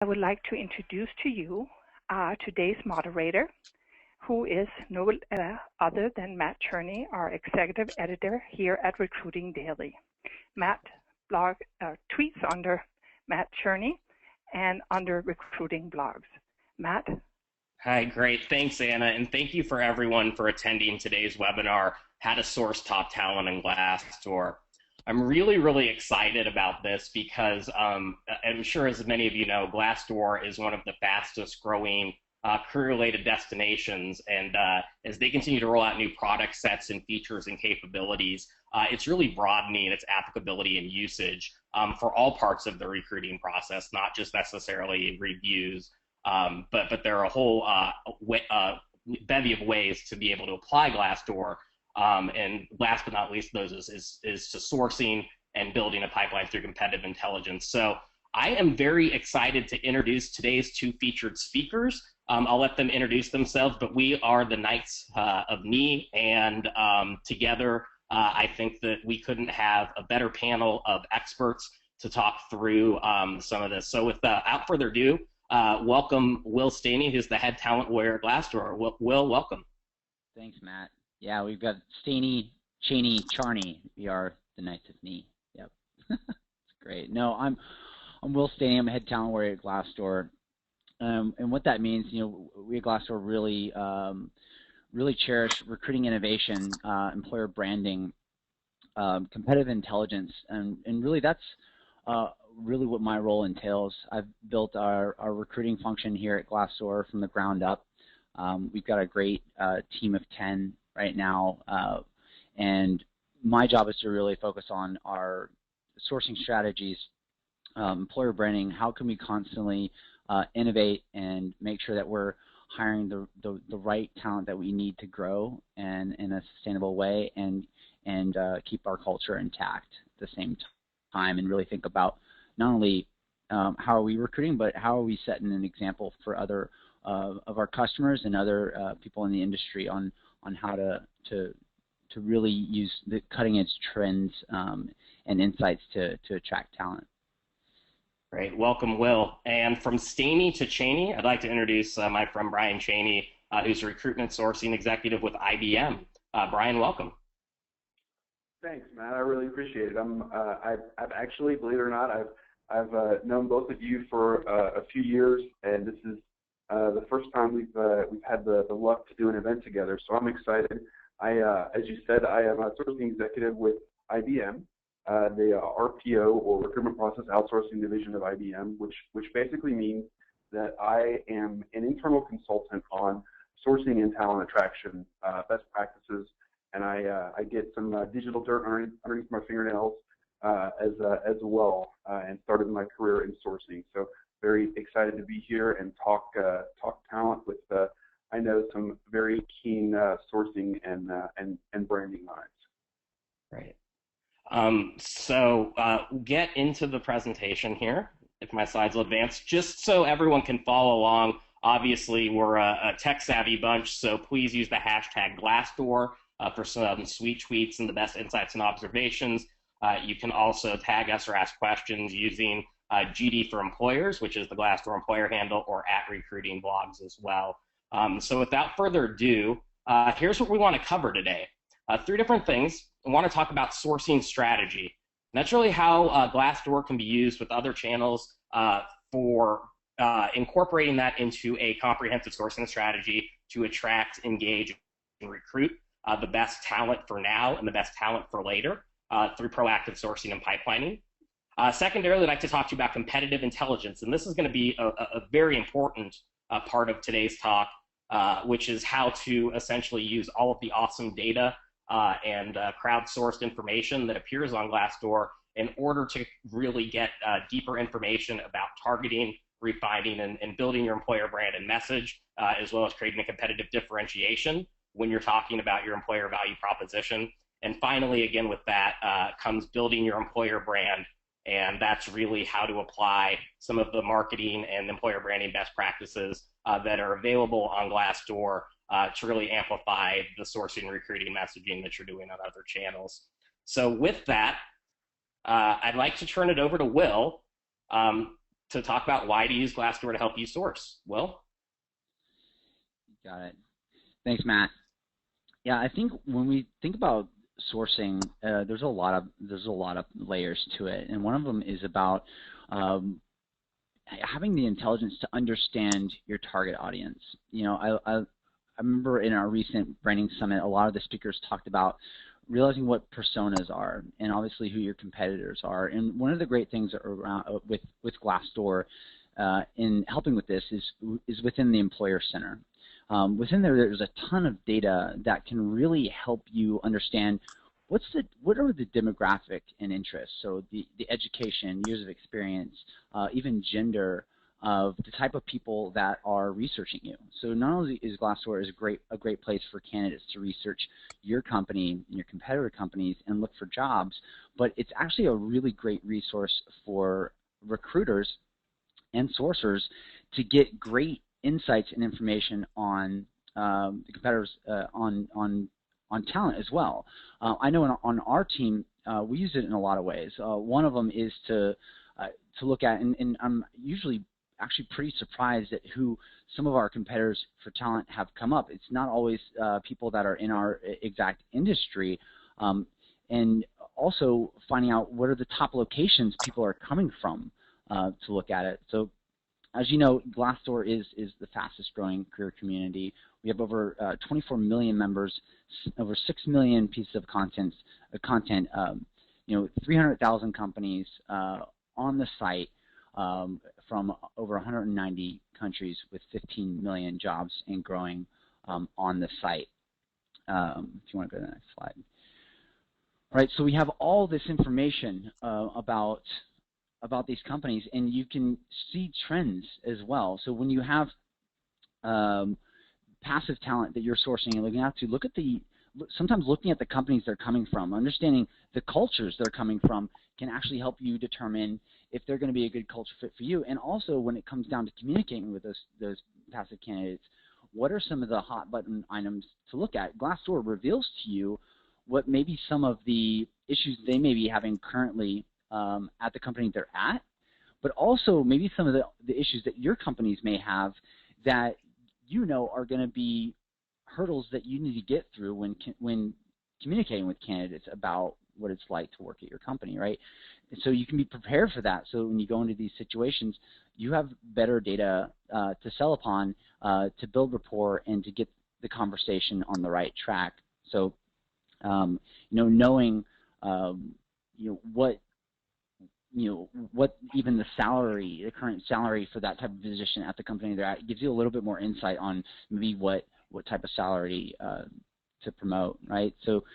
I would like to introduce to you today's moderator, who is no other than Matt Charney, our executive editor here at Recruiting Daily. Matt tweets under Matt Charney and under Recruiting Blogs. Matt? Hi, great. Thanks, Anna, and thank you for everyone for attending today's webinar, How to Source Top Talent in Glassdoor. I'm really excited about this because I'm sure, as many of you know, Glassdoor is one of the fastest growing career-related destinations, and as they continue to roll out new product sets and features and capabilities, it's really broadening its applicability and usage for all parts of the recruiting process, not just necessarily reviews, but there are a whole bevy of ways to be able to apply Glassdoor. And last but not least, those is to sourcing and building a pipeline through competitive intelligence. So I am very excited to introduce today's two featured speakers. I'll let them introduce themselves, but we are the Knights of Knee, and together I think that we couldn't have a better panel of experts to talk through some of this. So without further ado, welcome Will Staney, who's the head talent lawyer at Glassdoor. Will, welcome. Thanks, Matt. Yeah, we've got Staney, Chaney, Charney. We are the Knights of Knee. Yep, it's great. No, I'm Will Staney. I'm head talent lawyer at Glassdoor, and what that means, we at Glassdoor really cherish recruiting innovation, employer branding, competitive intelligence, and really that's really what my role entails. I've built our recruiting function here at Glassdoor from the ground up. We've got a great team of 10 right now, and my job is to really focus on our sourcing strategies, employer branding. How can we constantly innovate and make sure that we're hiring the right talent that we need to grow and in a sustainable way, and keep our culture intact at the same time, and really think about not only how are we recruiting, but how are we setting an example for other of our customers and other people in the industry on how to really use the cutting edge trends and insights to attract talent. Great, welcome Will. And from Staney to Chaney, I'd like to introduce my friend Brian Chaney, who's a recruitment sourcing executive with IBM. Brian, welcome. Thanks, Matt. I really appreciate it. I've actually, believe it or not, I've known both of you for a few years, and this is the first time we've had the luck to do an event together, so I'm excited. As you said, I am a sourcing executive with IBM, the RPO, or Recruitment Process Outsourcing division of IBM, which basically means that I am an internal consultant on sourcing and talent attraction best practices, and I get some digital dirt underneath my fingernails as well, and started my career in sourcing. So very excited to be here and talk talent with I know some very keen sourcing and branding minds. Right. So get into the presentation here, if my slides will advance, just so everyone can follow along. Obviously, we're a tech-savvy bunch, so please use the hashtag Glassdoor for some sweet tweets and the best insights and observations. You can also tag us or ask questions using GD for Employers, which is the Glassdoor employer handle, or at Recruiting Blogs as well. So without further ado, here's what we want to cover today. Three different things. I want to talk about sourcing strategy. And that's really how Glassdoor can be used with other channels for incorporating that into a comprehensive sourcing strategy to attract, engage, and recruit the best talent for now and the best talent for later through proactive sourcing and pipelining. Secondarily, I'd like to talk to you about competitive intelligence, and this is going to be a very important part of today's talk, which is how to essentially use all of the awesome data and crowdsourced information that appears on Glassdoor in order to really get deeper information about targeting, refining, and building your employer brand and message, as well as creating a competitive differentiation when you're talking about your employer value proposition. And finally, again, with that comes building your employer brand, and that's really how to apply some of the marketing and employer branding best practices that are available on Glassdoor to really amplify the sourcing and recruiting messaging that you're doing on other channels. So with that, I'd like to turn it over to Will. to talk about why to use Glassdoor to help you source. Will? Got it. Thanks, Matt. Yeah, I think when we think about sourcing, there's a lot of layers to it, and one of them is about having the intelligence to understand your target audience. You know, I remember in our recent branding summit, a lot of the speakers talked about realizing what personas are, and obviously who your competitors are. And one of the great things around with Glassdoor in helping with this is within the employer center. Within there's a ton of data that can really help you understand what are the demographic and interests. So the education, years of experience, even gender of the type of people that are researching you. So not only is Glassdoor a great place for candidates to research your company and your competitor companies and look for jobs, but it's actually a really great resource for recruiters and sourcers to get great insights and information on the competitors on talent as well. I know on our team we use it in a lot of ways. One of them is to look at, and I'm usually actually pretty surprised at who some of our competitors for talent have come up. It's not always people that are in our exact industry, and also finding out what are the top locations people are coming from to look at it. So as you know, Glassdoor is the fastest growing career community. We have over 24 million members, over 6 million pieces of content, you know, 300,000 companies on the site from over 190 countries with 15 million jobs and growing on the site. If you want to go to the next slide. All right, so we have all this information about these companies, and you can see trends as well. So when you have passive talent that you're sourcing and looking at, sometimes looking at the companies they're coming from, understanding the cultures they're coming from can actually help you determine if they're going to be a good culture fit for you. And also when it comes down to communicating with those passive candidates, what are some of the hot button items to look at? Glassdoor reveals to you what maybe some of the issues they may be having currently at the company they're at, but also maybe some of the issues that your companies may have that you know are going to be hurdles that you need to get through when communicating with candidates about what it's like to work at your company, right? And so you can be prepared for that. So when you go into these situations, you have better data to sell upon, to build rapport, and to get the conversation on the right track. So you know, knowing what even the current salary for that type of position at the company they're at, gives you a little bit more insight on maybe what type of salary to promote, right? So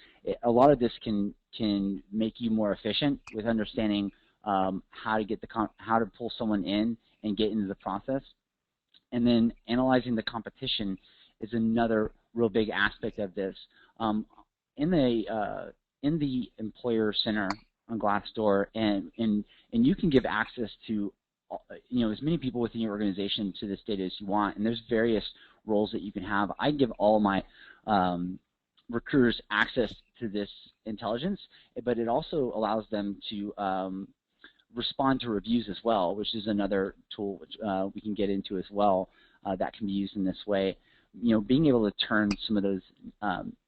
a lot of this can make you more efficient with understanding how to pull someone in and get into the process. And then analyzing the competition is another real big aspect of this. In the employer center on Glassdoor, and you can give access to as many people within your organization to this data as you want, and there's various roles that you can have. I give all my recruiters access to this intelligence, but it also allows them to respond to reviews as well, which is another tool which we can get into as well that can be used in this way. Being able to turn some of those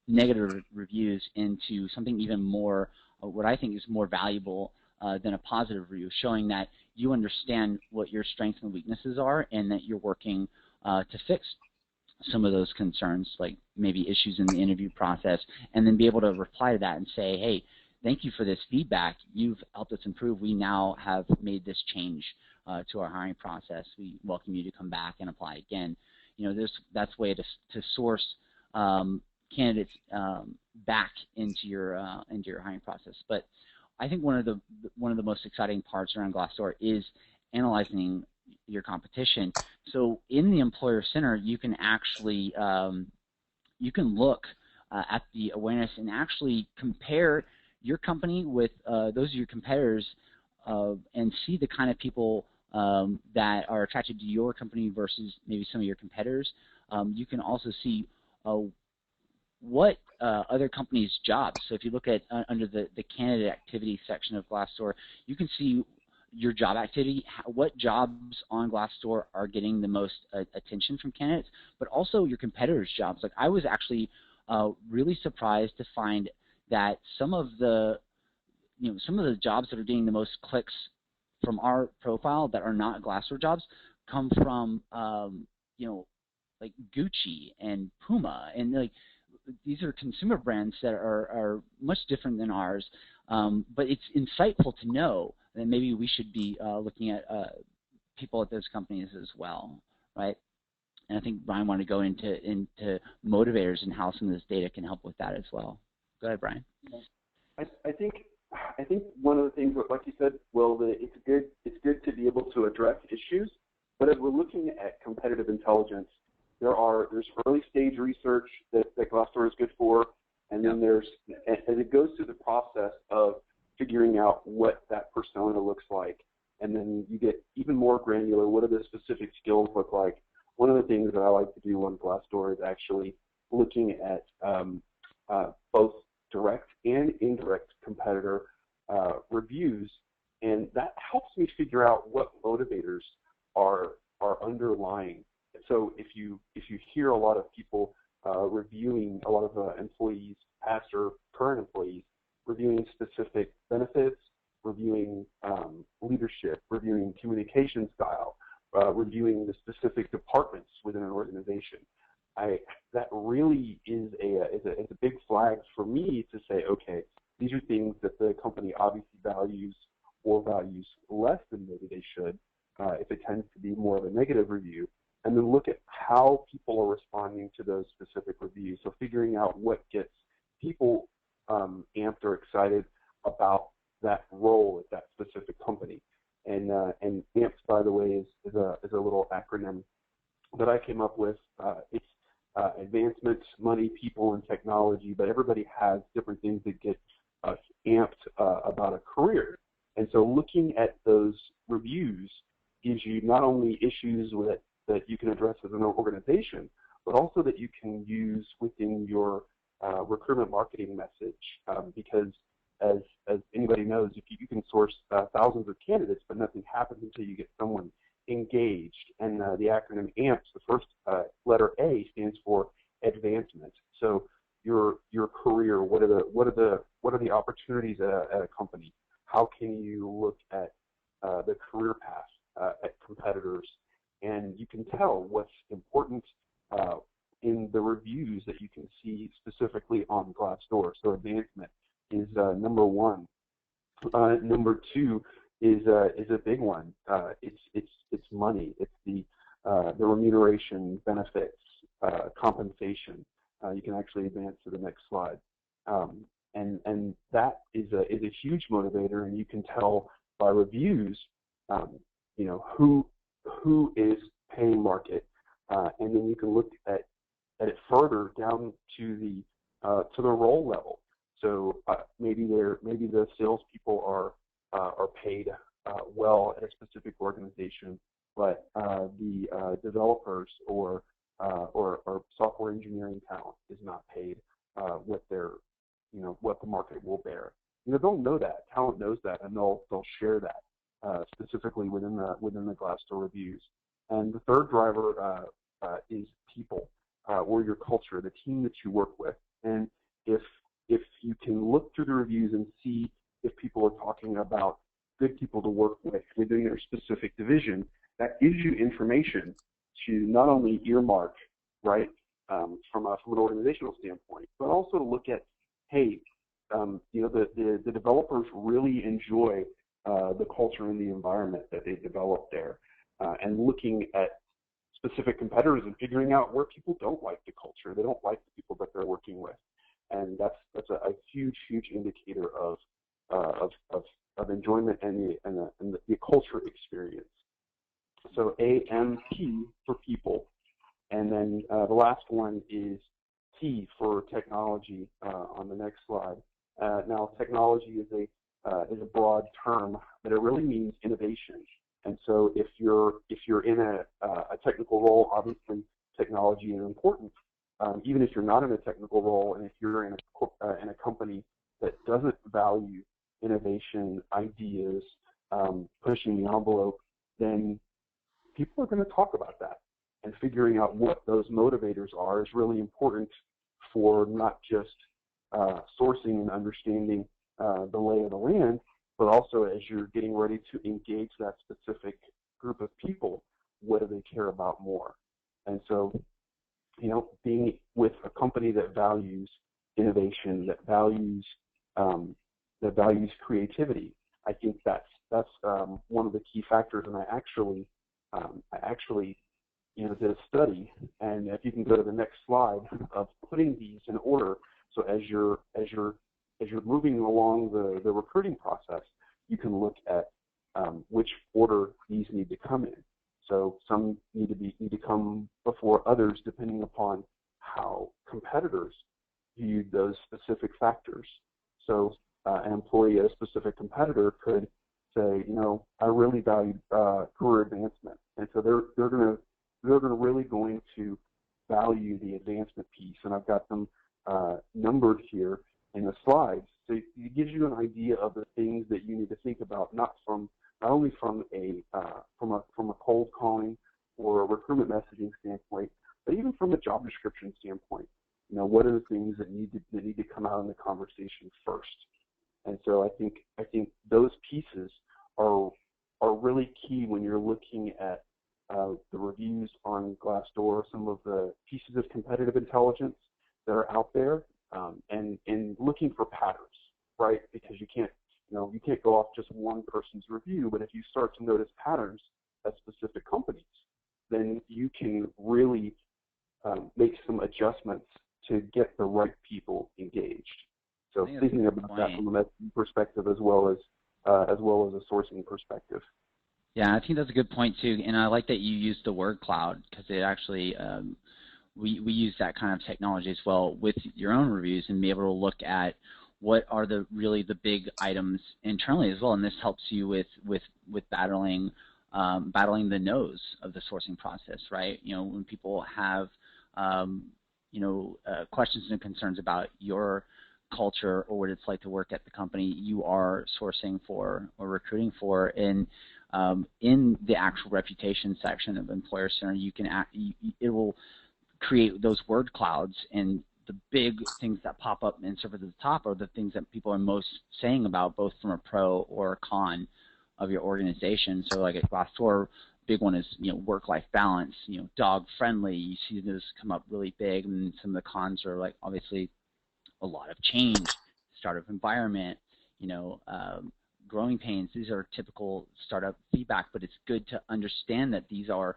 negative reviews into something even more, what I think is more valuable than a positive review, showing that you understand what your strengths and weaknesses are and that you're working to fix some of those concerns, like maybe issues in the interview process, and then be able to reply to that and say, hey, thank you for this feedback. You've helped us improve. We now have made this change to our hiring process. We welcome you to come back and apply again. That's a way to source candidates back into your hiring process. But I think one of the most exciting parts around Glassdoor is analyzing your competition. So in the employer center, you can actually you can look at the awareness and actually compare your company with those of your competitors and see the kind of people that are attracted to your company versus maybe some of your competitors. You can also see what other companies' jobs. So if you look at under the candidate activity section of Glassdoor, you can see your job activity, what jobs on Glassdoor are getting the most attention from candidates, but also your competitors' jobs. Like I was actually really surprised to find that some of the jobs that are getting the most clicks from our profile that are not Glassdoor jobs come from like Gucci and Puma, and like these are consumer brands that are much different than ours. But it's insightful to know that maybe we should be looking at people at those companies as well, right? And I think Brian wanted to go into motivators and how some of this data can help with that as well. Go ahead, Brian. I think one of the things, like you said, Will, that it's good to be able to address issues. But as we're looking at competitive intelligence, there's early stage research that Glassdoor is good for, and then as it goes through the process of figuring out what that persona looks like, and then you get even more granular. What do the specific skills look like? One of the things that I like to do on Glassdoor is actually looking at both direct and indirect competitor reviews, and that helps me figure out what motivators are underlying. So if you hear a lot of people reviewing, a lot of employees, past or current employees, reviewing specific benefits, reviewing leadership, reviewing communication style, reviewing the specific departments within an organization, that really is a big flag for me to say, okay, these are things that the company obviously values or values less than maybe they should, if it tends to be more of a negative review, and then look at how people are responding to those specific reviews. So figuring out what gets people amped or excited about that role at that specific company. And AMPS, by the way, is a little acronym that I came up with. It's advancement, money, people, and technology, but everybody has different things that get us amped about a career. And so looking at those reviews gives you not only issues that you can address as an organization, but also that you can use within your recruitment marketing message. Because as anybody knows, if you can source thousands of candidates, but nothing happens until you get someone engaged. And the acronym AMPS, the first letter A stands for advancement. So your career, what are the opportunities at a company? How can you look at the career path at competitors? And you can tell what's important in the reviews that you can see specifically on Glassdoor. So advancement is number one. Number two is a big one. It's money. It's the remuneration, benefits, compensation. You can actually advance to the next slide, and that is a huge motivator. And you can tell by reviews, who is paying market, and then you can look at it further down to the role level. So maybe the salespeople are paid well at a specific organization, but the developers or software engineering talent is not paid what the market will bear. They'll know that. Talent knows that, and they'll share that specifically within the Glassdoor reviews. And the third driver is people, or your culture, the team that you work with. And if you can look through the reviews and see if people are talking about good people to work with within their specific division, that gives you information to not only earmark, right, from an organizational standpoint, but also to look at, hey, the developers really enjoy the culture and the environment that they develop there, and looking at specific competitors and figuring out where people don't like the culture, they don't like the people that they're working with, and that's a huge indicator of enjoyment and the culture experience. So AMP for people, and then the last one is T for technology on the next slide. Now, technology is a broad term, but it really means innovation. And so if you're in a technical role, obviously technology is important. Even if you're not in a technical role, and if you're in a company that doesn't value innovation, ideas, pushing the envelope, then people are going to talk about that. And figuring out what those motivators are is really important for not just sourcing and understanding the lay of the land, but also as you're getting ready to engage that specific group of people, what do they care about more? And so, being with a company that values innovation, that values creativity, I think that's one of the key factors. And I actually did a study, and if you can go to the next slide, of putting these in order. So as you're moving along the recruiting process, you can look at which order these need to come in. So some need to come before others, depending upon how competitors viewed those specific factors. So an employee at a specific competitor could say, I really value career advancement, and so they're really going to value the advancement piece. And I've got them numbered here in the slides, so it gives you an idea of the things that you need to think about, not only from a cold calling or a recruitment messaging standpoint, but even from a job description standpoint. What are the things that need to come out in the conversation first? And so I think those pieces are really key when you're looking at the reviews on Glassdoor, some of the pieces of competitive intelligence that are out there, and looking for patterns, right? Because you can't go off just one person's review, but if you start to notice patterns at specific companies, then you can really make some adjustments to get the right people engaged. So thinking about that from a messaging perspective as well as a sourcing perspective. Yeah, I think that's a good point too, and I like that you used the word cloud, because it actually we use that kind of technology as well with your own reviews, and be able to look at what are really the big items internally as well, and this helps you with battling the no's of the sourcing process, right? When people have questions and concerns about your culture or what it's like to work at the company you are sourcing for or recruiting for, and in the actual reputation section of Employer Center, it will create those word clouds, and the big things that pop up and surface at the top are the things that people are most saying about, both from a pro or a con of your organization. So like at Glassdoor, big one is work-life balance, dog-friendly. You see those come up really big, and some of the cons are like obviously a lot of change, startup environment, growing pains. These are typical startup feedback, but it's good to understand that these are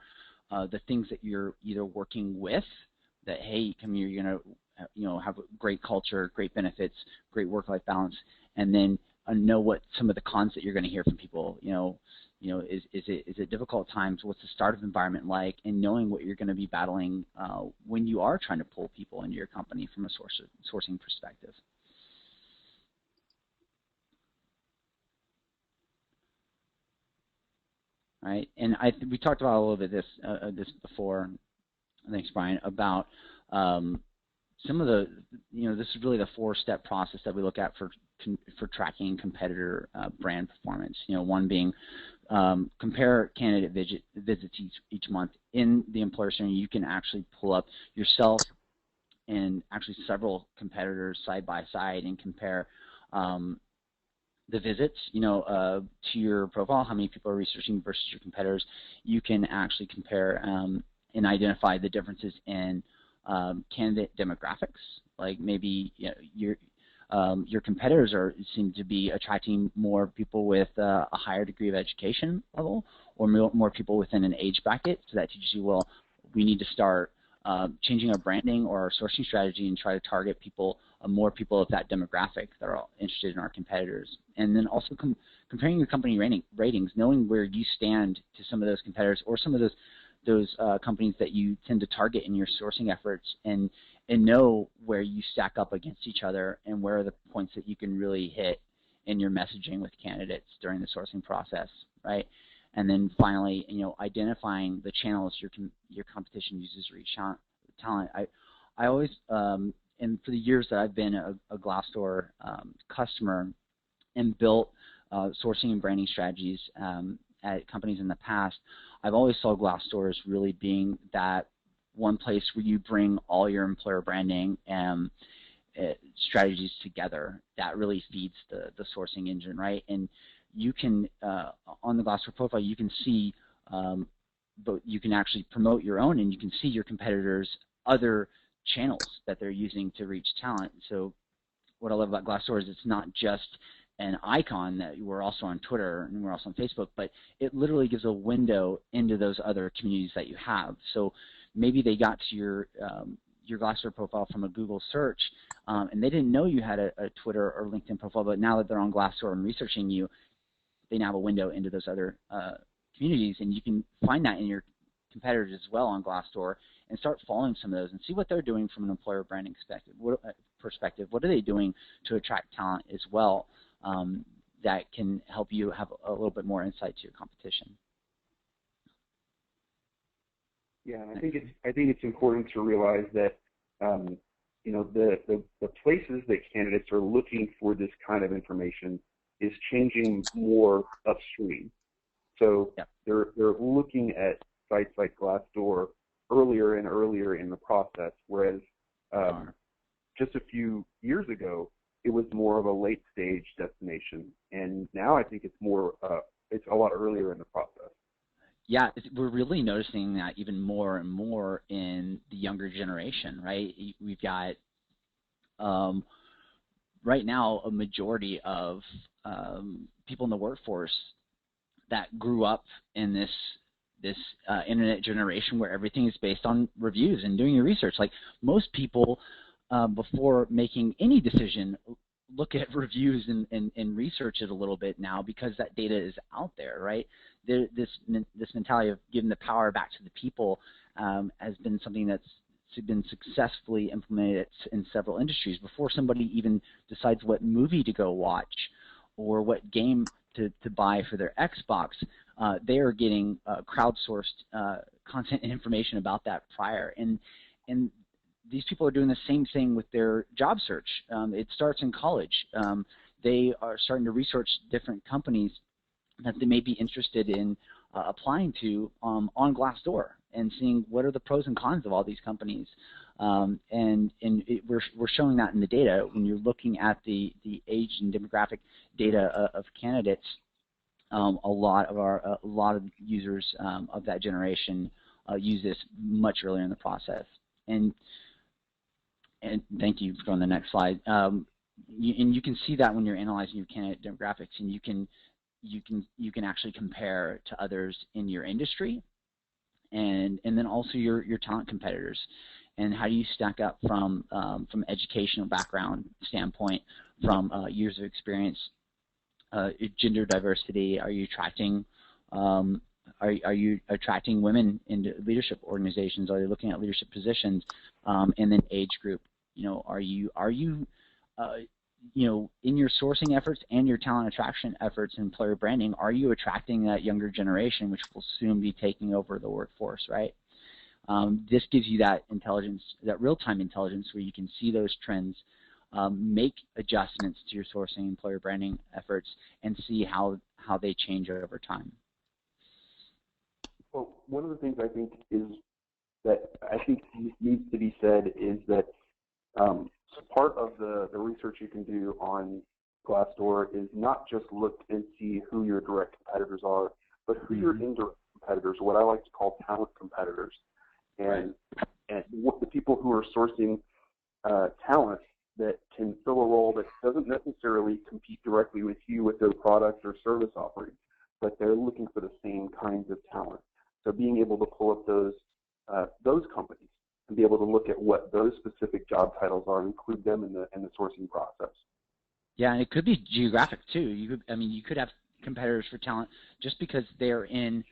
the things that you're either working with, that, hey, come here, you're going to have a great culture, great benefits, great work-life balance, and then know what some of the cons that you're going to hear from people. Is it difficult times? What's the startup environment like? And knowing what you're going to be battling when you are trying to pull people into your company from a sourcing perspective. Right, and we talked about a little bit this before. Thanks, Brian. About some of the, this is really the 4-step process that we look at for tracking competitor brand performance. One being compare candidate visits each month. In the Employer Center, you can actually pull up yourself and actually several competitors side by side and compare the visits, to your profile, how many people are researching versus your competitors. You can actually compare and identify the differences in candidate demographics. Like maybe your competitors seem to be attracting more people with a higher degree of education level, or more people within an age bracket. So that teaches you, well, we need to start changing our branding or our sourcing strategy and try to target more people of that demographic that are interested in our competitors. And then also comparing your company ratings, knowing where you stand to some of those competitors or some of those companies that you tend to target in your sourcing efforts, and know where you stack up against each other and where are the points that you can really hit in your messaging with candidates during the sourcing process, right? And then finally, identifying the channels your competition uses to reach talent. I always, and for the years that I've been a Glassdoor customer and built sourcing and branding strategies at companies in the past, I've always saw Glassdoor as really being that one place where you bring all your employer branding strategies together. That really feeds the sourcing engine, right? And you can, on the Glassdoor profile, you can see, but you can actually promote your own, and you can see your competitors' other channels that they're using to reach talent. So what I love about Glassdoor is it's not just an icon that we're also on Twitter and we're also on Facebook, but it literally gives a window into those other communities that you have. So maybe they got to your Glassdoor profile from a Google search, and they didn't know you had a Twitter or LinkedIn profile, but now that they're on Glassdoor and researching you, they now have a window into those other communities, and you can find that in your competitors as well on Glassdoor and start following some of those and see what they're doing from an employer branding perspective. What are they doing to attract talent as well that can help you have a little bit more insight to your competition? Yeah, I think it's important to realize that you know, the places that candidates are looking for this kind of information is changing more upstream. So they're looking at sites like Glassdoor earlier and earlier in the process, whereas just a few years ago it was more of a late stage destination, and now I think it's more it's a lot earlier in the process. Yeah, we're really noticing that even more and more in the younger generation, right? We've got right now a majority of people in the workforce that grew up in this internet generation where everything is based on reviews and doing your research. Like most people, before making any decision, look at reviews and research it a little bit now because that data is out there, right? This mentality of giving the power back to the people has been something that's been successfully implemented in several industries. Before somebody even decides what movie to go watch or what game to buy for their Xbox, they are getting crowdsourced content and information about that prior. And these people are doing the same thing with their job search. It starts in college. They are starting to research different companies that they may be interested in applying to on Glassdoor and seeing what are the pros and cons of all these companies. We're showing that in the data when you're looking at the age and demographic data of candidates. A lot of users of that generation use this much earlier in the process. And thank you for going to the next slide. You can see that when you're analyzing your candidate demographics, and you can actually compare to others in your industry, and then also your talent competitors, and how do you stack up from educational background standpoint, from years of experience, gender diversity. Are you attracting are you attracting women into leadership organizations? Are you looking at leadership positions? And then age group. You know, are you you know, in your sourcing efforts and your talent attraction efforts in employer branding, are you attracting that younger generation, which will soon be taking over the workforce, right? This gives you that intelligence, that real-time intelligence, where you can see those trends, make adjustments to your sourcing employer branding efforts, and see how they change over time. Well, one of the things I think needs to be said is that part of the research you can do on Glassdoor is not just look and see who your direct competitors are, but who your indirect competitors, what I like to call talent competitors, and what the people who are sourcing talent that can fill a role that doesn't necessarily compete directly with you with their product or service offering, but they're looking for the same kinds of talent. So being able to pull up those companies and be able to look at what those specific job titles are, include them in the sourcing process. Yeah, and it could be geographic too. You could have competitors for talent just because they're in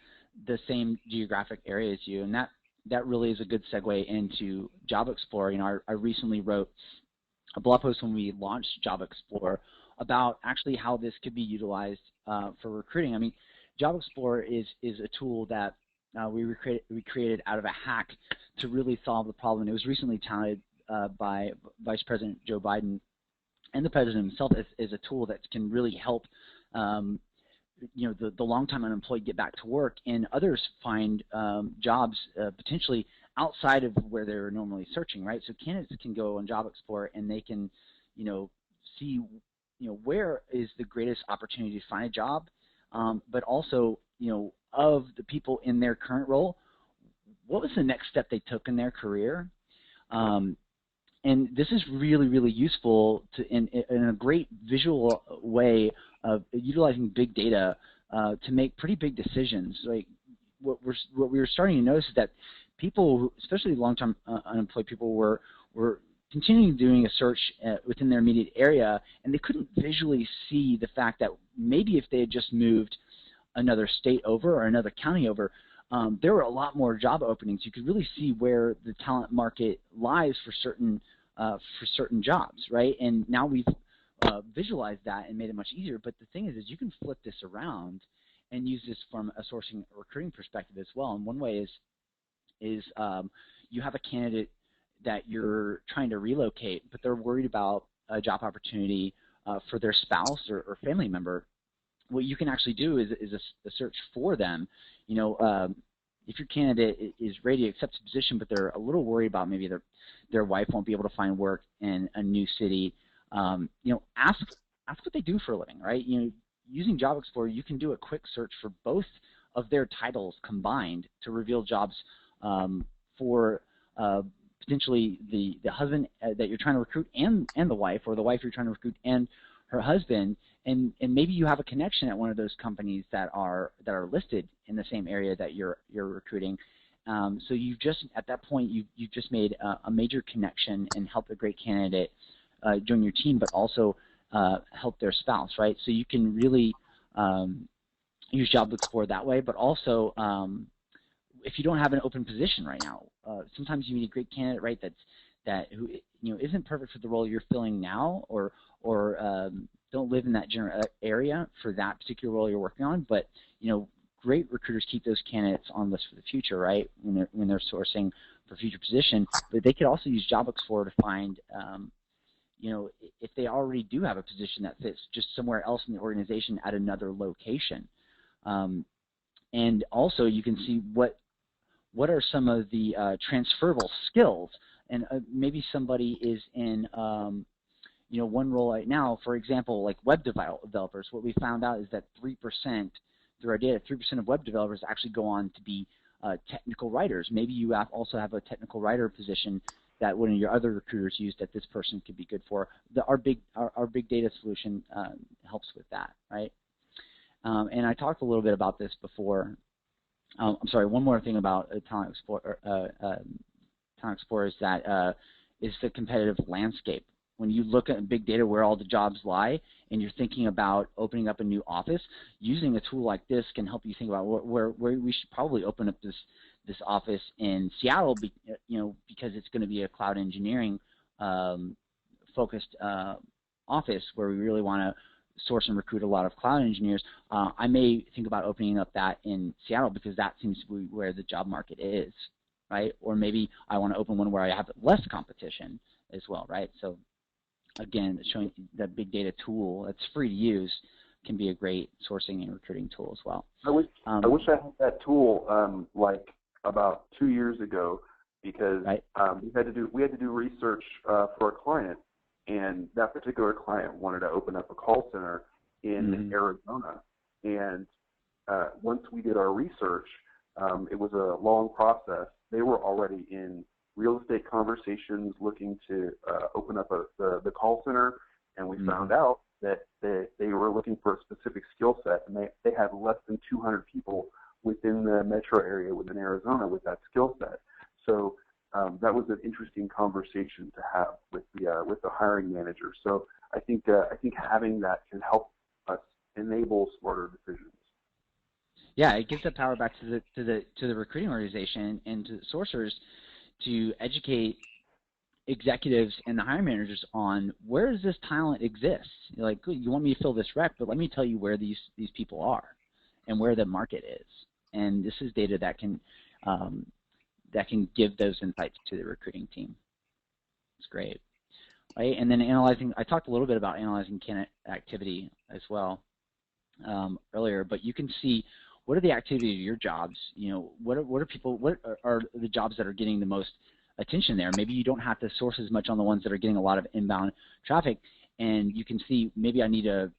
the same geographic area as you, and that really is a good segue into Job Explorer. You know, I recently wrote a blog post when we launched Job Explorer about actually how this could be utilized for recruiting. I mean, Job Explorer is a tool that we created out of a hack to really solve the problem. It was recently touted by Vice President Joe Biden and the President himself as a tool that can really help the long-time unemployed get back to work, and others find jobs potentially outside of where they're normally searching, right? So candidates can go on Job Explorer and they can, see, where is the greatest opportunity to find a job, but also, of the people in their current role, what was the next step they took in their career? And this is really, really useful in a great visual way of utilizing big data to make pretty big decisions. Like what we were starting to notice is that people, especially long-term unemployed people, were continuing doing a search within their immediate area, and they couldn't visually see the fact that maybe if they had just moved another state over or another county over, there were a lot more job openings. You could really see where the talent market lies for certain jobs, right? And now we've visualized that and made it much easier. But the thing is you can flip this around and use this from a sourcing recruiting perspective as well. And one way is you have a candidate that you're trying to relocate, but they're worried about a job opportunity for their spouse or family member. What you can actually do is a search for them. If your candidate is ready to accept a position, but they're a little worried about maybe their wife won't be able to find work in a new city, ask what they do for a living, right? Using Job Explorer, you can do a quick search for both of their titles combined to reveal jobs for potentially the husband that you're trying to recruit and the wife, or the wife you're trying to recruit and her husband, and maybe you have a connection at one of those companies that are listed in the same area that you're recruiting. So you've just, at that point, you've just made a major connection and helped a great candidate join your team, but also help their spouse, right? So you can really use Job Explorer that way, but also if you don't have an open position right now, sometimes you need a great candidate, right? Who isn't perfect for the role you're filling now, or don't live in that general area for that particular role you're working on. But great recruiters keep those candidates on lists for the future, right? When they're sourcing for future position. But they could also use Job Explorer to find, if they already do have a position that fits just somewhere else in the organization at another location. And also you can see what are some of the transferable skills, and maybe somebody is in one role right now, for example, like web developers. What we found out is that 3%, through our data, 3% of web developers actually go on to be technical writers. Maybe you also have a technical writer position that one of your other recruiters used that this person could be good for. Our big data solution helps with that, right? And I talked a little bit about this before. I'm sorry, one more thing about Talent Explorer is that is the competitive landscape. When you look at big data where all the jobs lie and you're thinking about opening up a new office, using a tool like this can help you think about where we should probably open up this office in Seattle, because it's going to be a cloud engineering focused office where we really want to source and recruit a lot of cloud engineers. I may think about opening up that in Seattle because that seems to be where the job market is, right? Or maybe I want to open one where I have less competition as well, right? So again, showing that big data tool that's free to use can be a great sourcing and recruiting tool as well. I wish I had that tool like about 2 years ago, because right. we had to do research for a client, and that particular client wanted to open up a call center in Arizona. And once we did our research, it was a long process. They were already in real estate conversations looking to open up the call center, and we found out that they were looking for a specific skill set, and they had less than 200 people within the metro area within Arizona with that skill set. So that was an interesting conversation to have with the hiring manager. So I think having that can help us enable smarter decisions. Yeah, it gives the power back to the recruiting organization and to sourcers to educate executives and the hiring managers on where does this talent exist. You're like, good, you want me to fill this rec, but let me tell you where these people are and where the market is. And this is data that can give those insights to the recruiting team. It's great, right? And then analyzing. I talked a little bit about analyzing candidate activity as well. earlier, but you can see what are the activities of your jobs. What are the jobs that are getting the most attention there? Maybe you don't have to source as much on the ones that are getting a lot of inbound traffic, and you can see maybe I need to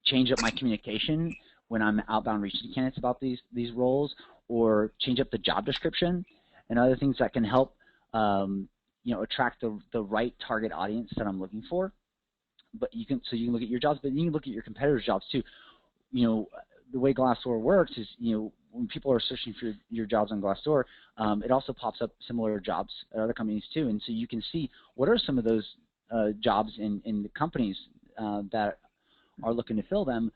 change up my communication when I'm outbound reaching candidates about these roles, or change up the job description and other things that can help attract the right target audience that I'm looking for. But you can look at your jobs, but you can look at your competitors' jobs too. The way Glassdoor works is, when people are searching for your jobs on Glassdoor, it also pops up similar jobs at other companies too, and so you can see what are some of those jobs in the companies that are looking to fill them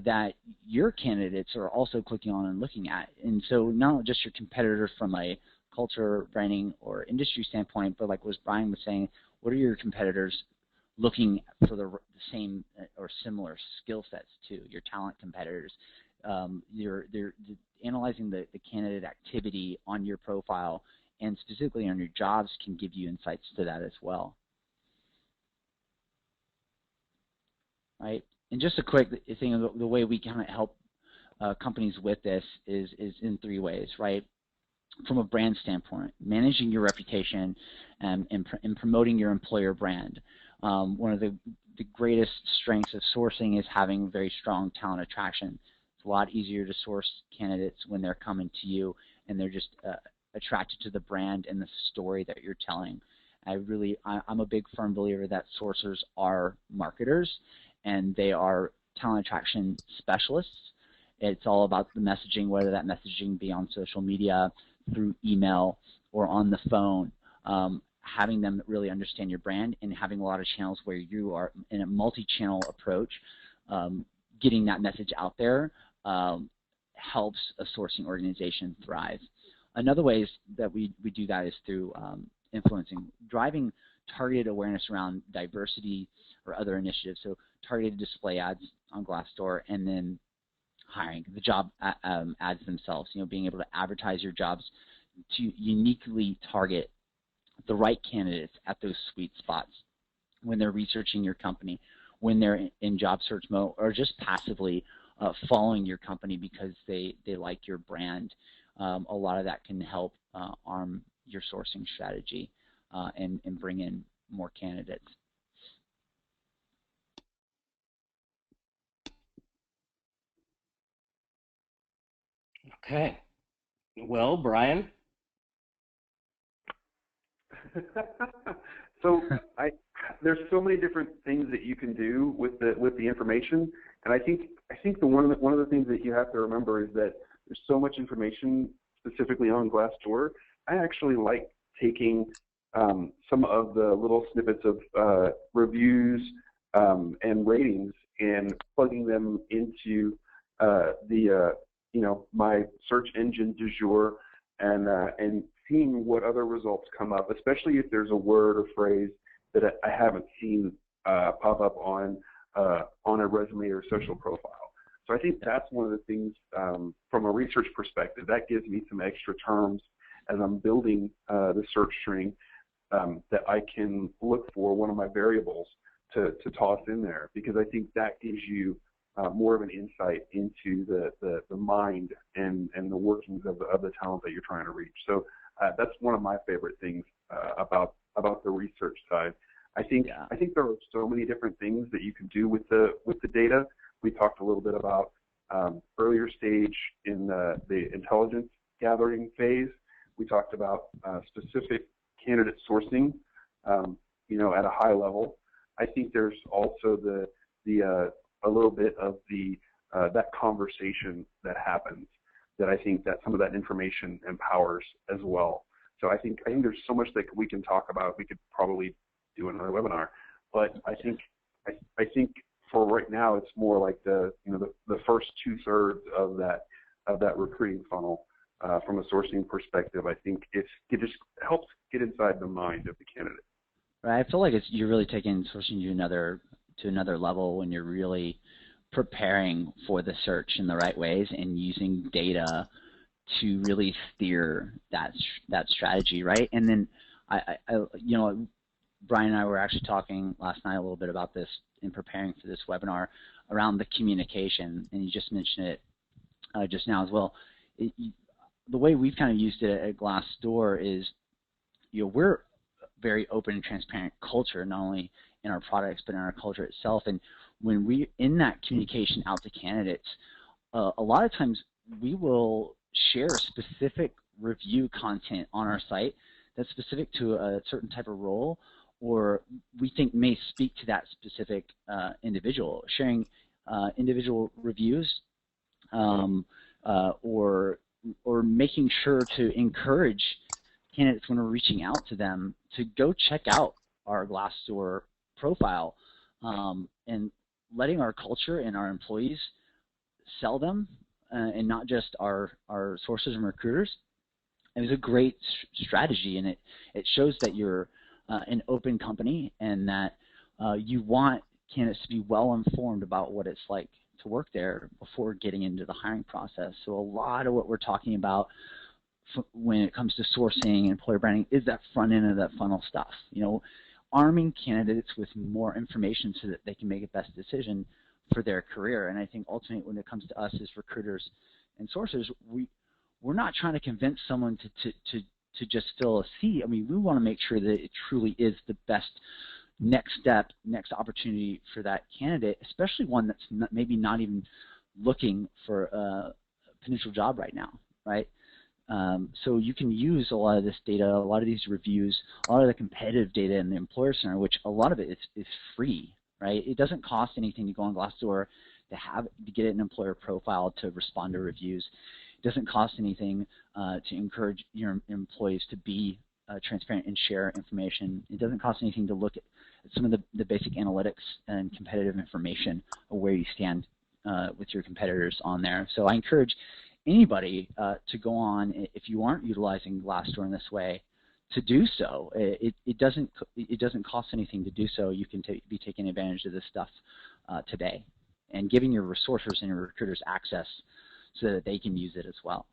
that your candidates are also clicking on and looking at. And so not just your competitors from a culture, branding, or industry standpoint, but like what Brian was saying, what are your competitors looking for the same or similar skill sets to your talent competitors? They're analyzing the candidate activity on your profile and specifically on your jobs can give you insights to that as well. Right? And just a quick thing of the way we kind of help companies with this is in 3 ways, right? From a brand standpoint, managing your reputation and promoting your employer brand. One of the greatest strengths of sourcing is having very strong talent attraction. It's a lot easier to source candidates when they're coming to you and they're just attracted to the brand and the story that you're telling. I'm a big firm believer that sourcers are marketers and they are talent attraction specialists. It's all about the messaging, whether that messaging be on social media, through email, or on the phone. Having them really understand your brand and having a lot of channels where you are in a multi-channel approach, getting that message out there helps a sourcing organization thrive. Another way that we do that is through influencing, driving targeted awareness around diversity or other initiatives. So targeted display ads on Glassdoor, and then hiring, the job ads themselves, being able to advertise your jobs to uniquely target the right candidates at those sweet spots when they're researching your company, when they're in job search mode, or just passively following your company because they like your brand. A lot of that can help arm your sourcing strategy and bring in more candidates. Okay. Well, Brian? So there's so many different things that you can do with the information, and I think one of the things that you have to remember is that there's so much information specifically on Glassdoor. I actually like taking some of the little snippets of reviews and ratings and plugging them into my search engine du jour and seeing what other results come up, especially if there's a word or phrase that I haven't seen pop up on a resume or social profile. So I think that's one of the things from a research perspective that gives me some extra terms as I'm building the search string that I can look for one of my variables to toss in there, because I think that gives you more of an insight into the mind and the workings of the talent that you're trying to reach. So that's one of my favorite things about the research side. I think there are so many different things that you can do with the data. We talked a little bit about earlier stage in the intelligence gathering phase. We talked about specific candidate sourcing, at a high level. I think there's also a little bit of that conversation that happens that I think that some of that information empowers as well. So I think there's so much that we can talk about. We could probably do another webinar, but I think for right now it's more like the first 2/3 of that recruiting funnel from a sourcing perspective. I think it just helps get inside the mind of the candidate. Right. I feel like you're really taking sourcing to another level when you're really preparing for the search in the right ways and using data to really steer that strategy, right? And then Brian and I were actually talking last night a little bit about this in preparing for this webinar around the communication, and you just mentioned it just now as well. The way we've kind of used it at Glassdoor is, we're a very open and transparent culture, not only in our products but in our culture itself. And when we in that communication out to candidates, a lot of times we will share specific review content on our site that's specific to a certain type of role, or we think may speak to that specific individual, sharing individual reviews, or making sure to encourage candidates when we're reaching out to them to go check out our Glassdoor profile, and letting our culture and our employees sell them, and not just our sources and recruiters. It was a great strategy, and it shows that you're an open company and that you want candidates to be well informed about what it's like to work there before getting into the hiring process. So a lot of what we're talking about when it comes to sourcing and employer branding is that front end of that funnel stuff. Arming candidates with more information so that they can make a best decision for their career. And I think ultimately when it comes to us as recruiters and sourcers, we're not trying to convince someone to just fill a seat. I mean, we want to make sure that it truly is the best next step, next opportunity for that candidate, especially one that's maybe not even looking for a potential job right now, right? So you can use a lot of this data, a lot of these reviews, a lot of the competitive data in the Employer Center, which a lot of it is free, right? It doesn't cost anything to go on Glassdoor to get an employer profile to respond to reviews. It doesn't cost anything to encourage your employees to be transparent and share information. It doesn't cost anything to look at some of the basic analytics and competitive information of where you stand with your competitors on there. So I encourage anybody to go on, if you aren't utilizing Glassdoor in this way, to do so. It doesn't cost anything to do so. You can be taking advantage of this stuff today, and giving your resources and your recruiters access so that they can use it as well.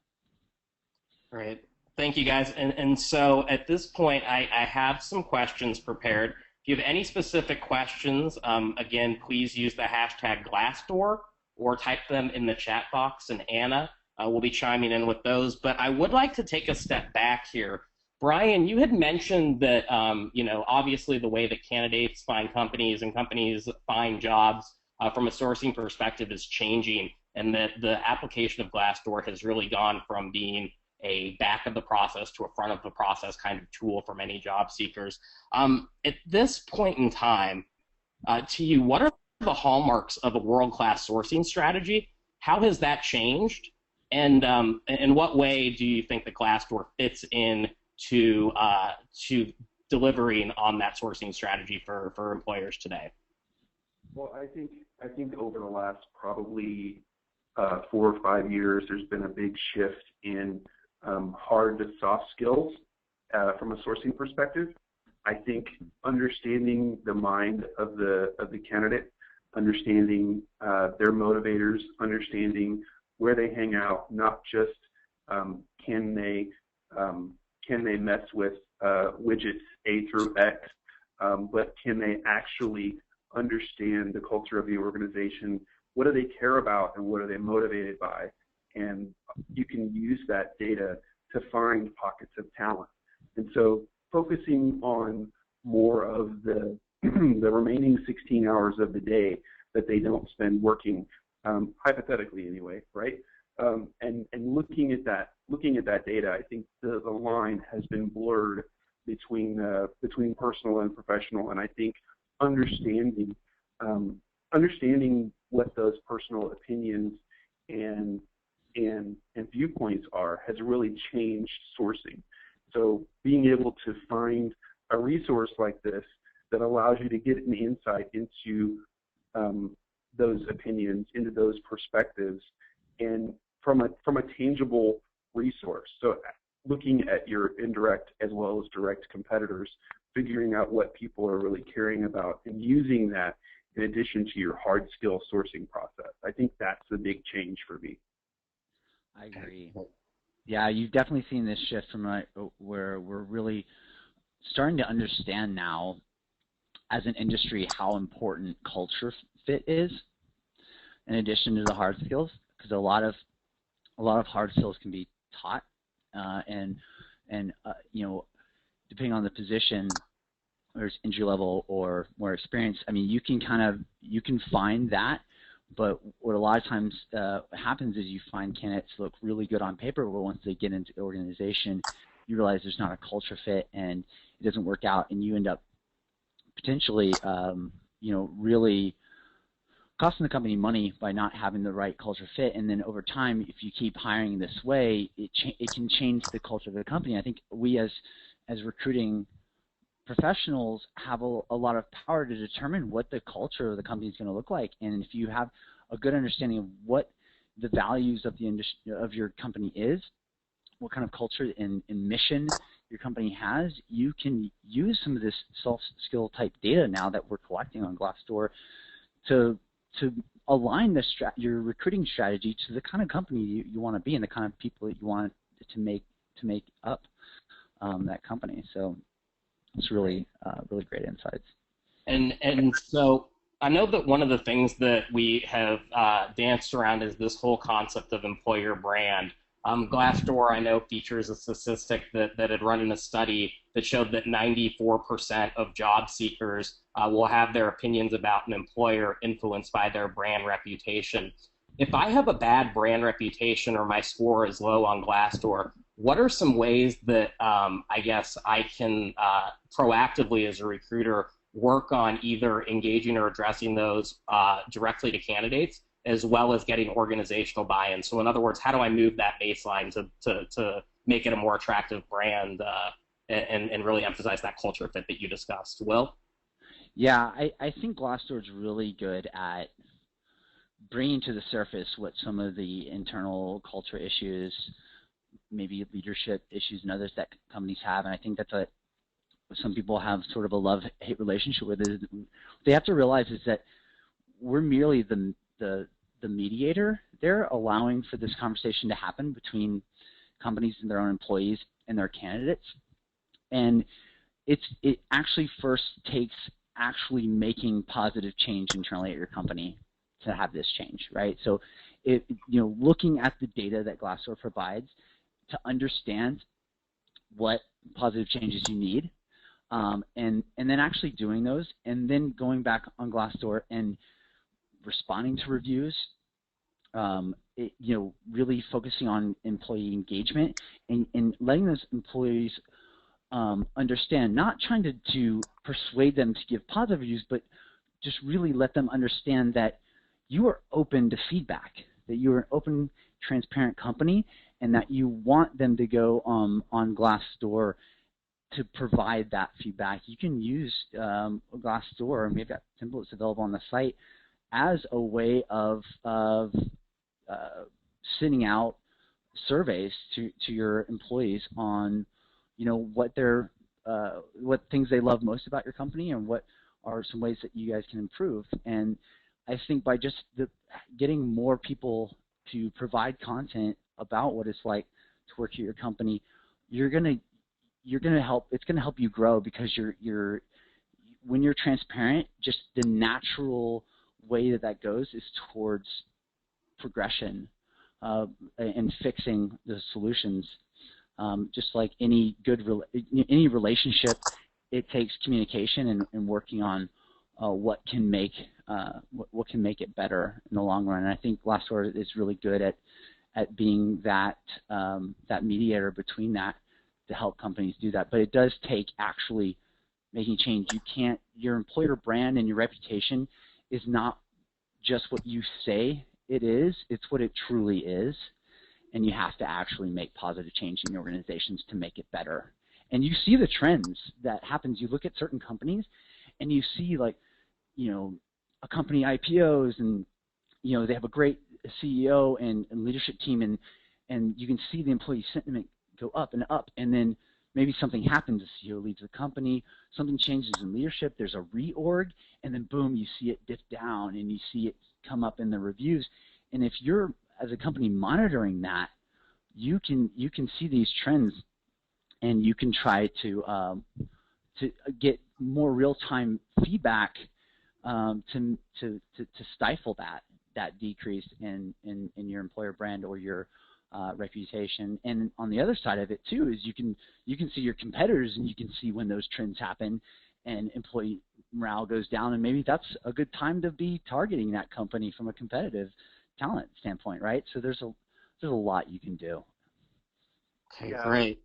Great. Thank you, guys. And so at this point, I have some questions prepared. If you have any specific questions, again, please use the hashtag Glassdoor or type them in the chat box, and Anna will be chiming in with those. But I would like to take a step back here. Brian, you had mentioned that, obviously the way that candidates find companies and companies find jobs from a sourcing perspective is changing, and that the application of Glassdoor has really gone from being a back of the process to a front of the process kind of tool for many job seekers. At this point in time, to you, what are the hallmarks of a world-class sourcing strategy? How has that changed? And in what way do you think that Glassdoor fits in to delivering on that sourcing strategy for employers today? Well, I think over the last probably 4 or 5 years, there's been a big shift in hard to soft skills from a sourcing perspective. I think understanding the mind of the candidate, understanding their motivators, understanding where they hang out, not just can they mess with widgets A through X, but can they actually understand the culture of the organization? What do they care about and what are they motivated by? And you can use that data to find pockets of talent. And so focusing on more of the the remaining 16 hours of the day that they don't spend working, hypothetically anyway, right? And looking at that data, I think the line has been blurred between personal and professional, and I think understanding what those personal opinions and viewpoints are has really changed sourcing. So being able to find a resource like this that allows you to get an insight into those opinions, into those perspectives, and from a tangible resource. So looking at your indirect as well as direct competitors, figuring out what people are really caring about, and using that in addition to your hard skill sourcing process. I think that's the big change for me. I agree. Yeah, you've definitely seen this shift from where we're really starting to understand now as an industry how important culture fit is, in addition to the hard skills, because a lot of hard skills can be taught, and you know, depending on the position, whether it's entry level or more experience, I mean, you can find that, but what a lot of times happens is you find candidates look really good on paper, but once they get into the organization, you realize there's not a culture fit and it doesn't work out, and you end up potentially, you know, really costing the company money by not having the right culture fit. And then over time, if you keep hiring this way, it can change the culture of the company. I think we as recruiting professionals have a lot of power to determine what the culture of the company is going to look like. And if you have a good understanding of what the values of the industry of your company is, what kind of culture and mission your company has, you can use some of this soft skill type data now that we're collecting on Glassdoor to align your recruiting strategy to the kind of company you want to be and the kind of people that you want to make up that company. So it's really really great insights. And so I know that one of the things that we have danced around is this whole concept of employer brand. Glassdoor, I know, features a statistic that had run in a study that showed that 94% of job seekers will have their opinions about an employer influenced by their brand reputation. If I have a bad brand reputation or my score is low on Glassdoor, what are some ways that I guess I can proactively as a recruiter work on either engaging or addressing those directly to candidates, as well as getting organizational buy-in? So in other words, how do I move that baseline to make it a more attractive brand and really emphasize that culture fit that you discussed? Will? Yeah, I think Glassdoor is really good at bringing to the surface what some of the internal culture issues, maybe leadership issues and others that companies have. And I think that's what some people have sort of a love-hate relationship with. Is they have to realize is that we're merely the mediator. They're allowing for this conversation to happen between companies and their own employees and their candidates. And it actually first takes actually making positive change internally at your company to have this change, right? So, looking at the data that Glassdoor provides to understand what positive changes you need, and then actually doing those, and then going back on Glassdoor and responding to reviews, really focusing on employee engagement and letting those employees understand, not trying to persuade them to give positive reviews, but just really let them understand that you are open to feedback, that you're an open, transparent company, and that you want them to go on Glassdoor to provide that feedback. You can use Glassdoor, and we've got templates available on the site, as a way of sending out surveys to your employees on, what things they love most about your company and what are some ways that you guys can improve. And I think by just getting more people to provide content about what it's like to work at your company, you're gonna help. It's gonna help you grow, because when you're transparent, just the natural way that goes is towards progression and fixing the solutions. Just like any any relationship, it takes communication and working on what can make it better in the long run. And I think Glassdoor is really good at being that mediator between that to help companies do that. But it does take actually making change. Your employer brand and your reputation is not just what you say it is, it's what it truly is. And you have to actually make positive change in your organizations to make it better. And you see the trends that happens. You look at certain companies and you see, like, a company IPOs and, they have a great CEO and leadership team, and you can see the employee sentiment go up and up, and then maybe something happens, the CEO leaves the company, something changes in leadership, there's a reorg, and then boom, you see it dip down and you see it come up in the reviews. And if you're, as a company, monitoring that, you can see these trends, and you can try to get more real-time feedback to stifle that decrease in your employer brand or your reputation. And on the other side of it too is you can see your competitors, and you can see when those trends happen and employee morale goes down, and maybe that's a good time to be targeting that company from a competitive talent standpoint, right? So there's a lot you can do. Okay, yeah. Great.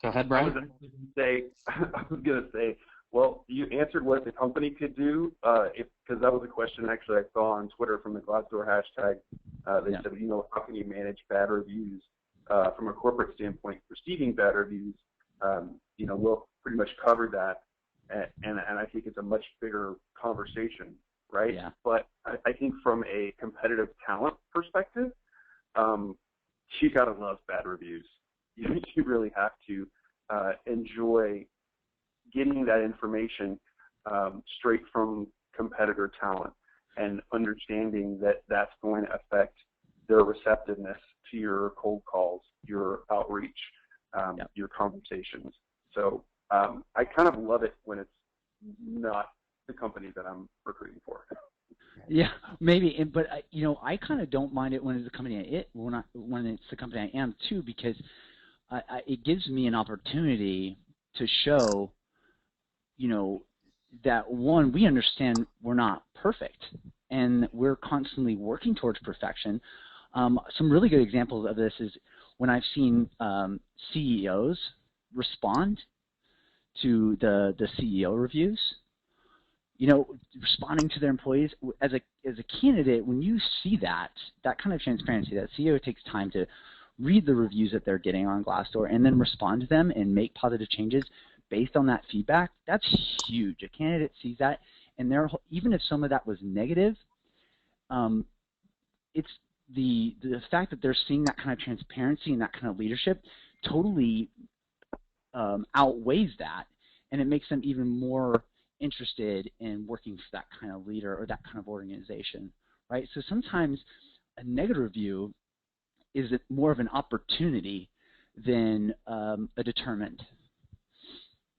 Go ahead, Brian. I was going to say, well, you answered what the company could do, because that was a question actually I saw on Twitter from the Glassdoor hashtag. They said, how can you manage bad reviews from a corporate standpoint? Receiving bad reviews, we'll pretty much cover that, and I think it's a much bigger conversation, right? Yeah. But I think from a competitive talent perspective, you got to love bad reviews. You really have to enjoy getting that information straight from competitor talent and understanding that that's going to affect their receptiveness to your cold calls, your outreach, your conversations. So I kind of love it when it's not the company that I'm recruiting for. Yeah, maybe, but I kind of don't mind it when it's the company when it's the company I am too, because it gives me an opportunity to show, that one, we understand we're not perfect, and we're constantly working towards perfection. Some really good examples of this is when I've seen CEOs respond to the CEO reviews. Responding to their employees as a candidate, when you see that kind of transparency, that CEO takes time to read the reviews that they're getting on Glassdoor and then respond to them and make positive changes based on that feedback, that's huge. A candidate sees that, and even if some of that was negative, it's the fact that they're seeing that kind of transparency and that kind of leadership totally outweighs that, and it makes them even more interested in working for that kind of leader or that kind of organization, right? So sometimes a negative review is more of an opportunity than a deterrent.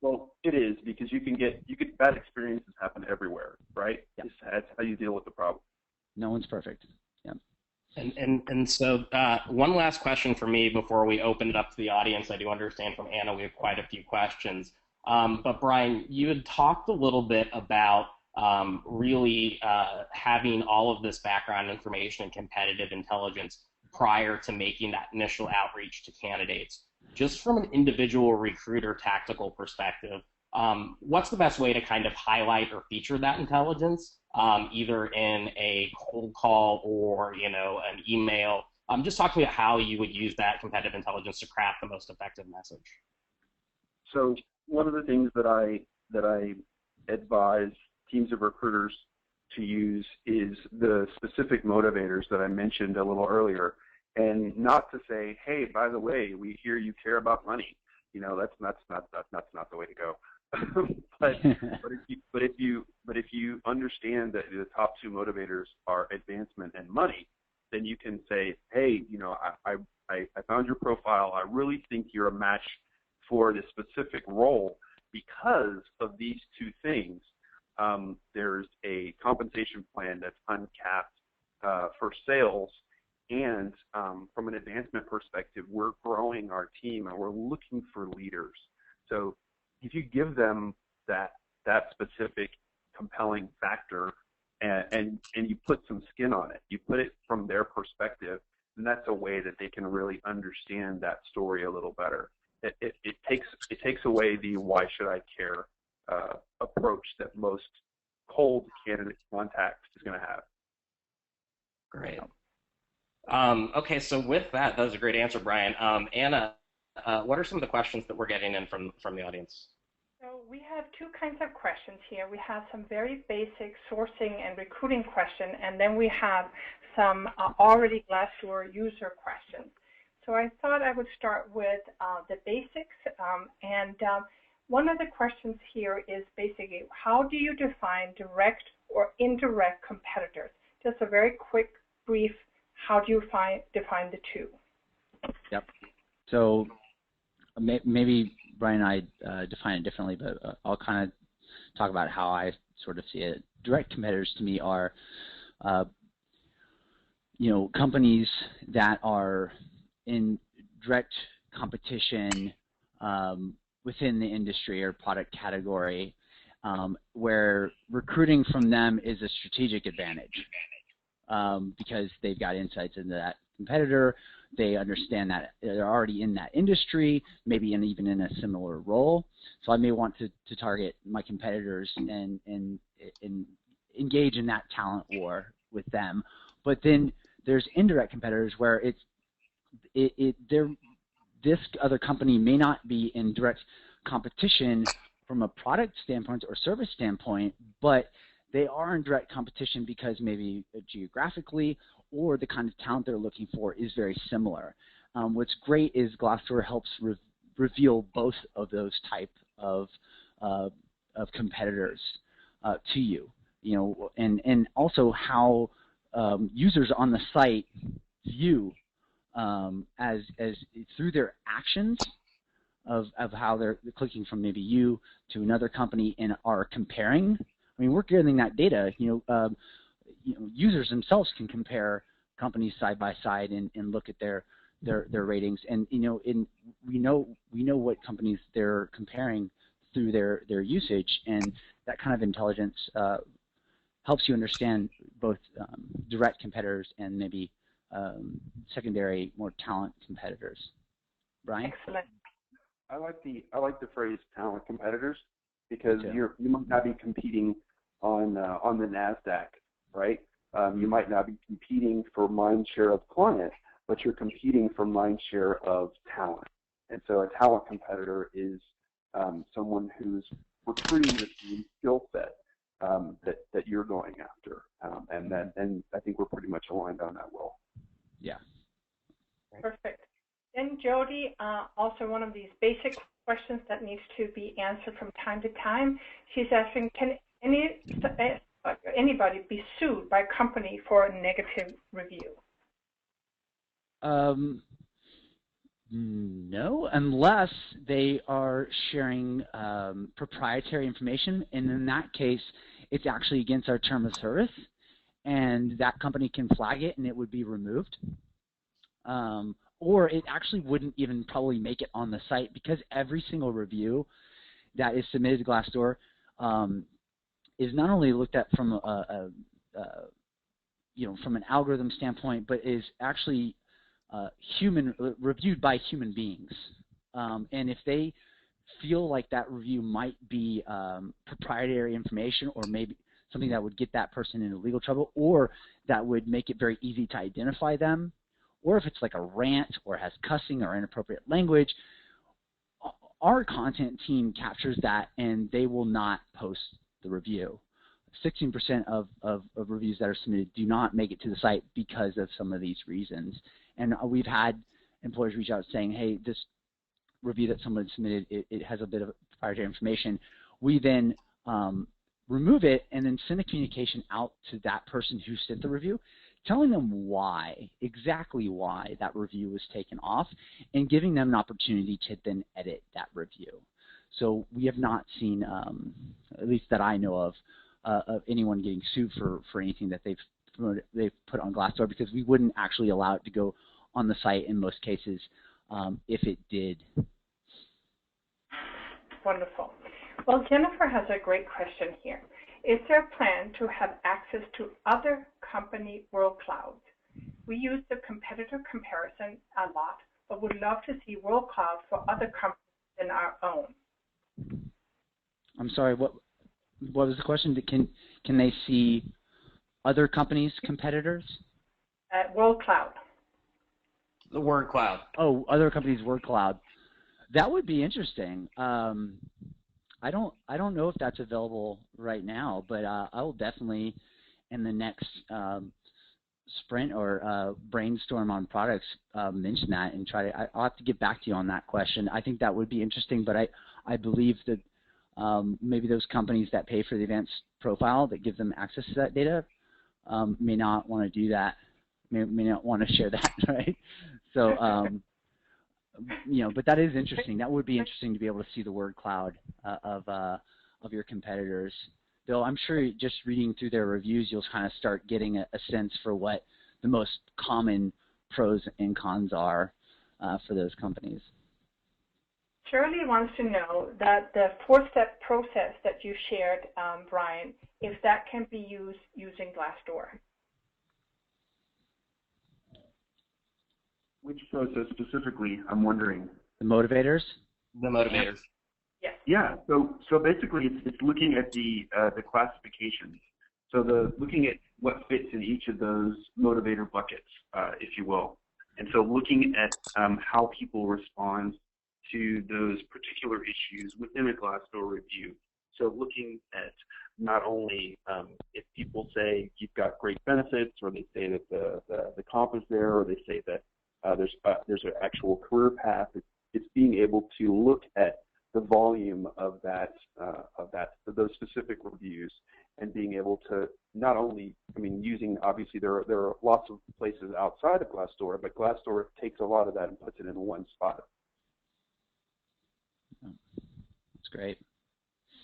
Well, it is, because you can get bad experiences happen everywhere, right? Yeah. That's how you deal with the problem. No one's perfect. Yeah. And so one last question for me before we open it up to the audience. I do understand from Anna we have quite a few questions. But Brian, you had talked a little bit about really having all of this background information and competitive intelligence prior to making that initial outreach to candidates. Just from an individual recruiter tactical perspective, what's the best way to kind of highlight or feature that intelligence, either in a cold call or an email? Just talk to me about how you would use that competitive intelligence to craft the most effective message. So one of the things that I advise teams of recruiters to use is the specific motivators that I mentioned a little earlier, and not to say, hey, by the way, we hear you care about money. That's not the way to go. but if you understand that the top two motivators are advancement and money, then you can say, hey, I found your profile. I really think you're a match for this specific role because of these two things. There's a compensation plan that's uncapped for sales, and from an advancement perspective, we're growing our team and we're looking for leaders. So if you give them that specific compelling factor and you put some skin on it, you put it from their perspective, then that's a way that they can really understand that story a little better. It takes away the why should I care approach that most cold candidate contact is going to have. Great. Okay, so with that was a great answer, Brian. Anna, what are some of the questions that we're getting in from the audience? So we have two kinds of questions here. We have some very basic sourcing and recruiting questions, and then we have some already Glassdoor user questions. So I thought I would start with the basics, and one of the questions here is basically, how do you define direct or indirect competitors? Just a very quick, brief, how do you define the two? Yep. So maybe Brian and I define it differently, but I'll kind of talk about how I sort of see it. Direct competitors to me are, companies that are in direct competition within the industry or product category, where recruiting from them is a strategic advantage because they've got insights into that competitor. They understand that they're already in that industry, maybe even in a similar role. So I may want to target my competitors and engage in that talent war with them. But then there's indirect competitors where this other company may not be in direct competition from a product standpoint or service standpoint, but they are in direct competition because maybe geographically or the kind of talent they're looking for is very similar. What's great is Glassdoor helps reveal both of those type of competitors to you, and also how users on the site view as through their actions of how they're clicking from maybe you to another company and are comparing. I mean, we're getting that data. Users themselves can compare companies side by side and look at their ratings, and we know what companies they're comparing through their usage, and that kind of intelligence helps you understand both direct competitors and maybe secondary, more talent competitors. Brian? Excellent. I like the phrase talent competitors because you might not be competing on the NASDAQ, right? You might not be competing for mind share of client, but you're competing for mind share of talent. And so a talent competitor is someone who's recruiting the same skill set that you're going after, and I think we're pretty much aligned on that. Well, yeah. Perfect. Then Jody, also one of these basic questions that needs to be answered from time to time. She's asking, can anybody be sued by a company for a negative review? No, unless they are sharing proprietary information, and in that case, it's actually against our term of service, and that company can flag it, and it would be removed. Or it actually wouldn't even probably make it on the site, because every single review that is submitted to Glassdoor is not only looked at from from an algorithm standpoint, but is actually reviewed by human beings. And if they feel like that review might be proprietary information, or maybe something that would get that person into legal trouble, or that would make it very easy to identify them, or if it's like a rant or has cussing or inappropriate language, our content team captures that and they will not post the review. 16% of reviews that are submitted do not make it to the site because of some of these reasons. And we've had employers reach out saying, hey, this review that someone submitted, it has a bit of proprietary information. We then remove it and then send a communication out to that person who sent the review, telling them exactly why that review was taken off, and giving them an opportunity to then edit that review. So we have not seen, at least that I know of anyone getting sued for anything that they've put on Glassdoor, because we wouldn't actually allow it to go on the site in most cases if it did. Wonderful. Well, Jennifer has a great question here. Is there a plan to have access to other company world clouds? We use the competitor comparison a lot, but would love to see world cloud for other companies than our own. I'm sorry, what was the question? Can they see other companies' competitors? World cloud. The word cloud. Oh, other companies' word cloud. That would be interesting. I don't know if that's available right now, but I will definitely in the next sprint or brainstorm on products mention that and try to. I'll have to get back to you on that question. I think that would be interesting, but I believe that maybe those companies that pay for the advanced profile that give them access to that data may not want to do that, may not want to share that, right? So, but that is interesting. That would be interesting to be able to see the word cloud of of your competitors. Bill, I'm sure just reading through their reviews, you'll kind of start getting a sense for what the most common pros and cons are for those companies. Shirley wants to know that the 4-step process that you shared, Brian, if that can be used using Glassdoor. Which process specifically, I'm wondering? The motivators? The motivators. Yes. Yeah. So basically, it's looking at the classifications. So looking at what fits in each of those motivator buckets, if you will, and so looking at how people respond to those particular issues within a Glassdoor review. So looking at not only if people say you've got great benefits, or they say that the comp is there, or they say that there's an actual career path. It's being able to look at the volume of those specific reviews, and being able to not only, using, obviously there are lots of places outside of Glassdoor, but Glassdoor takes a lot of that and puts it in one spot. That's great.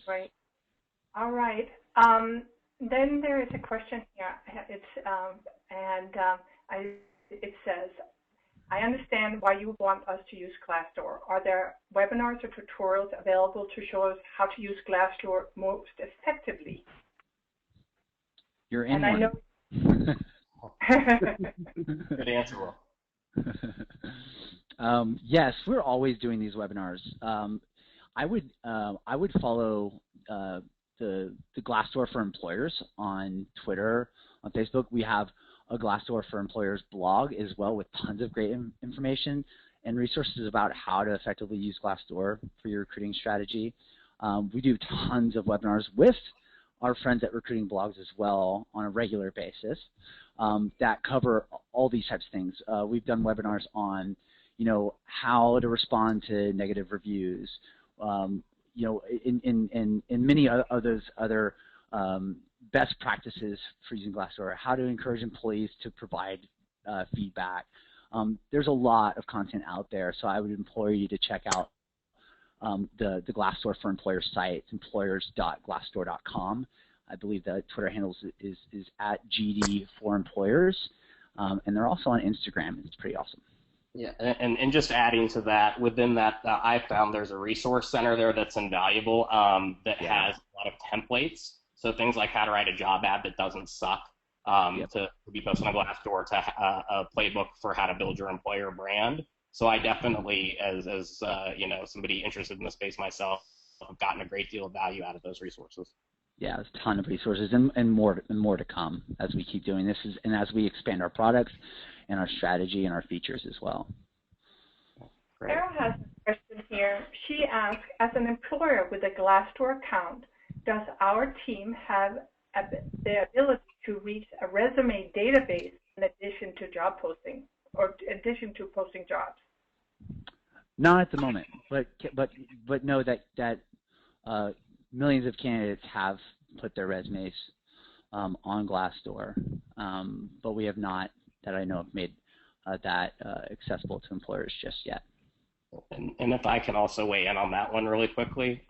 Right. All right. Then there is a question here. It says, I understand why you want us to use Glassdoor. Are there webinars or tutorials available to show us how to use Glassdoor most effectively? You're in and one. I know. Good answer, Will. Yes, we're always doing these webinars. I would follow the Glassdoor for Employers on Twitter, on Facebook. We have a Glassdoor for Employers blog as well, with tons of great information and resources about how to effectively use Glassdoor for your recruiting strategy. We do tons of webinars with our friends at Recruiting Blogs as well on a regular basis that cover all these types of things. We've done webinars on, how to respond to negative reviews, in many of those other best practices for using Glassdoor, how to encourage employees to provide feedback. There's a lot of content out there, so I would implore you to check out the Glassdoor for Employers site, employers.glassdoor.com. I believe the Twitter handle is at GD for Employers, and they're also on Instagram. It's pretty awesome. Yeah, and just adding to that, within that, I found there's a resource center there that's invaluable that has a lot of templates. So things like how to write a job ad that doesn't suck, to be posted on Glassdoor, to a playbook for how to build your employer brand. So I definitely, as somebody interested in the space myself, have gotten a great deal of value out of those resources. Yeah, there's a ton of resources and more to come as we keep doing this, and as we expand our products and our strategy and our features as well. Sarah has a question here. She asks, as an employer with a Glassdoor account, does our team have the ability to reach a resume database in addition to job posting, or in addition to posting jobs? Not at the moment, but know that millions of candidates have put their resumes on Glassdoor, but we have not, that I know of, made that accessible to employers just yet. And if I can also weigh in on that one really quickly,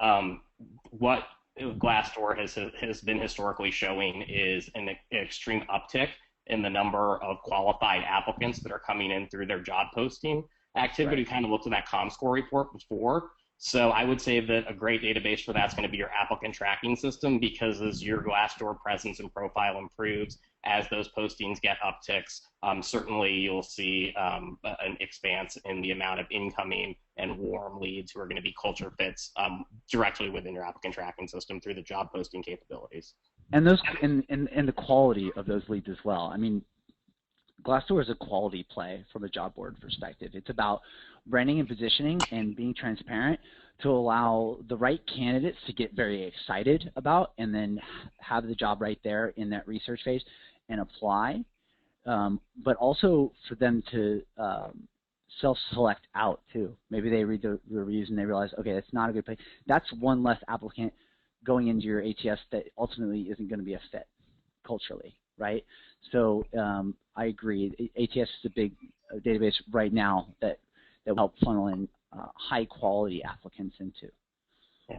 what Glassdoor has been historically showing is an extreme uptick in the number of qualified applicants that are coming in through their job posting activity. Right. We kind of looked at that ComScore report before. So I would say that a great database for that's going to be your applicant tracking system, because as your Glassdoor presence and profile improves, as those postings get upticks, certainly you'll see an expanse in the amount of incoming and warm leads who are going to be culture fits directly within your applicant tracking system through the job posting capabilities. And those and the quality of those leads as well. I mean, Glassdoor is a quality play from a job board perspective. It's about branding and positioning and being transparent to allow the right candidates to get very excited about and then have the job right there in that research phase and apply, but also for them to self-select out too. Maybe they read the reviews and they realize, okay, that's not a good place. That's one less applicant going into your ATS that ultimately isn't going to be a fit culturally, right? So I agree. ATS is a big database right now that will help funnel in high-quality applicants into. Yeah.